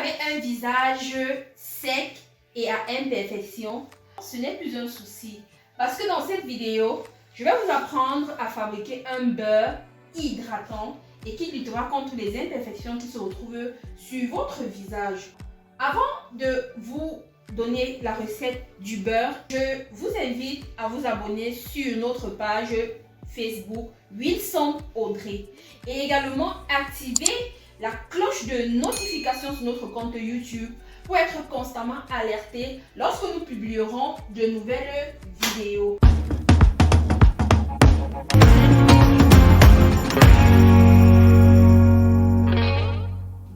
avez un visage sec et à imperfection, ce n'est plus un souci. Parce que dans cette vidéo, je vais vous apprendre à fabriquer un beurre hydratant et qui luttera contre les imperfections qui se retrouvent sur votre visage. Avant de vous donner la recette du beurre, je vous invite à vous abonner sur notre page Facebook Wilson Audrey et également activer la cloche de notification sur notre compte YouTube pour être constamment alerté lorsque nous publierons de nouvelles vidéos.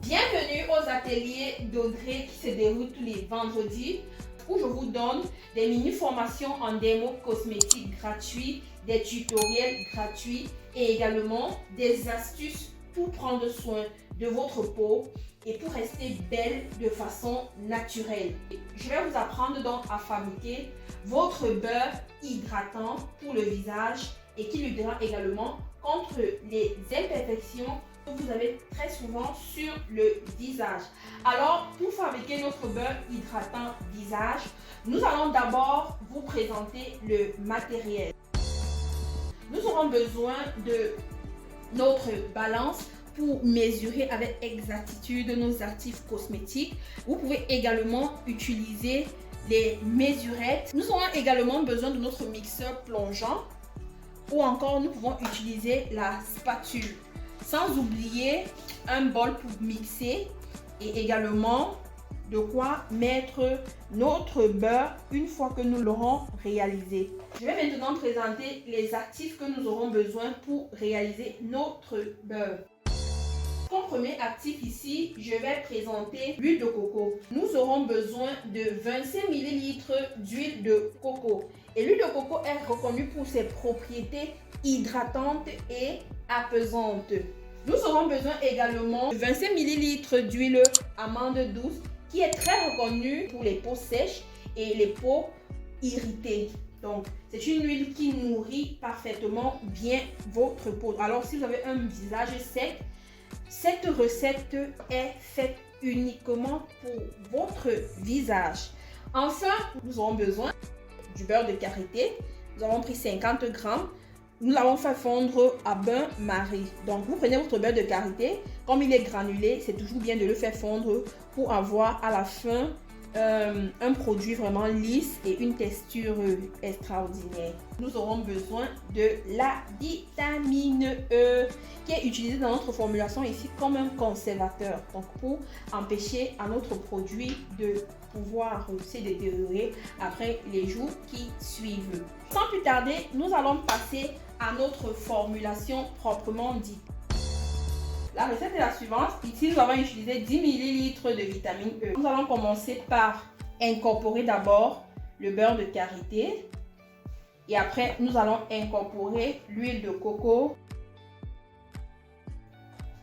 Bienvenue aux ateliers d'Audrey qui se déroulent tous les vendredis où je vous donne des mini-formations en démo cosmétiques gratuits, des tutoriels gratuits et également des astuces pour prendre soin de votre peau et pour rester belle de façon naturelle. Je vais vous apprendre donc à fabriquer votre beurre hydratant pour le visage et qui luttera également contre les imperfections que vous avez très souvent sur le visage. Alors, pour fabriquer notre beurre hydratant visage, nous allons d'abord vous présenter le matériel. Nous aurons besoin de notre balance pour mesurer avec exactitude nos actifs cosmétiques. Vous pouvez également utiliser les mesurettes. Nous aurons également besoin de notre mixeur plongeant ou encore nous pouvons utiliser la spatule. Sans oublier un bol pour mixer et également de quoi mettre notre beurre une fois que nous l'aurons réalisé. Je vais maintenant présenter les actifs que nous aurons besoin pour réaliser notre beurre. Comme premier actif ici, je vais présenter l'huile de coco. Nous aurons besoin de 25 ml d'huile de coco. Et l'huile de coco est reconnue pour ses propriétés hydratantes et apaisantes. Nous aurons besoin également de 25 ml d'huile amande douce qui est très reconnue pour les peaux sèches et les peaux irritées. Donc, c'est une huile qui nourrit parfaitement bien votre peau. Alors, si vous avez un visage sec, cette recette est faite uniquement pour votre visage. Enfin, nous aurons besoin du beurre de karité. Nous avons pris 50 grammes. Nous l'avons fait fondre à bain-marie. Donc, vous prenez votre beurre de karité. Comme il est granulé, c'est toujours bien de le faire fondre pour avoir à la fin un produit vraiment lisse et une texture extraordinaire. Nous aurons besoin de la vitamine E qui est utilisée dans notre formulation ici comme un conservateur. Donc, pour empêcher à notre produit de pouvoir se détériorer après les jours qui suivent. Sans plus tarder, nous allons passer à notre formulation proprement dite. La recette est la suivante. Ici, nous avons utilisé 10 ml de vitamine E. Nous allons commencer par incorporer d'abord le beurre de karité. Et après, nous allons incorporer l'huile de coco.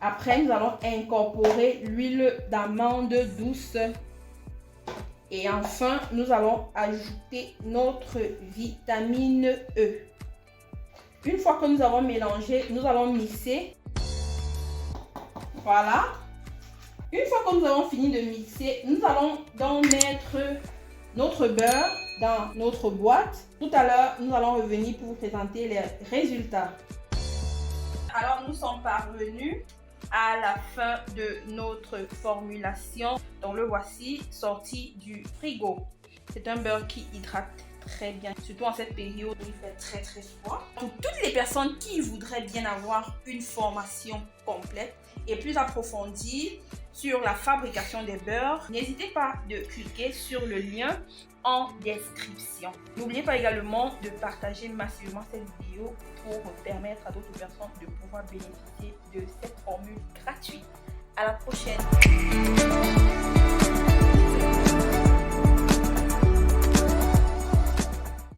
Après, nous allons incorporer l'huile d'amande douce. Et enfin, nous allons ajouter notre vitamine E. Une fois que nous avons mélangé, nous allons mixer. Voilà. Une fois que nous avons fini de mixer, nous allons donc mettre notre beurre dans notre boîte. Tout à l'heure, nous allons revenir pour vous présenter les résultats. Alors, nous sommes parvenus à la fin de notre formulation. Donc, le voici sorti du frigo. C'est un beurre qui hydrate très bien, surtout en cette période où il fait très froid. Pour toutes les personnes qui voudraient bien avoir une formation complète et plus approfondie sur la fabrication des beurres, n'hésitez pas de cliquer sur le lien en description. N'oubliez pas également de partager massivement cette vidéo pour permettre à d'autres personnes de pouvoir bénéficier de cette formule gratuite. À la prochaine!